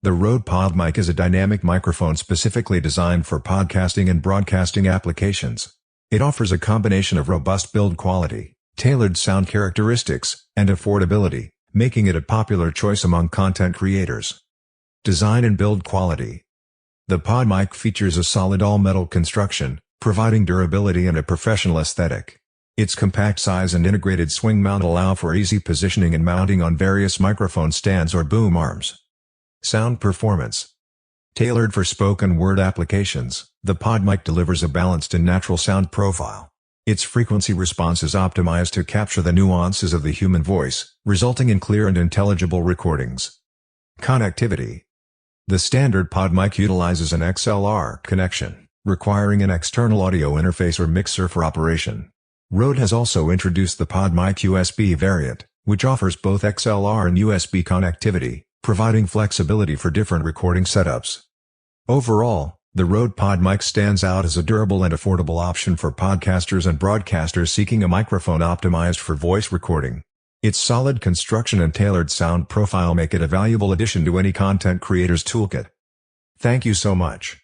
The Rode PodMic is a dynamic microphone specifically designed for podcasting and broadcasting applications. It offers a combination of robust build quality, tailored sound characteristics, and affordability, making it a popular choice among content creators. Design and build quality. The PodMic features a solid all-metal construction, providing durability and a professional aesthetic. Its compact size and integrated swing mount allow for easy positioning and mounting on various microphone stands or boom arms. Sound performance. Tailored for spoken word applications, the PodMic delivers a balanced and natural sound profile. Its frequency response is optimized to capture the nuances of the human voice, resulting in clear and intelligible recordings. Connectivity. The standard PodMic utilizes an XLR connection, requiring an external audio interface or mixer for operation. Rode has also introduced the PodMic USB variant, which offers both XLR and USB connectivity, providing flexibility for different recording setups. Overall, the Rode PodMic stands out as a durable and affordable option for podcasters and broadcasters seeking a microphone optimized for voice recording. Its solid construction and tailored sound profile make it a valuable addition to any content creator's toolkit. Thank you so much.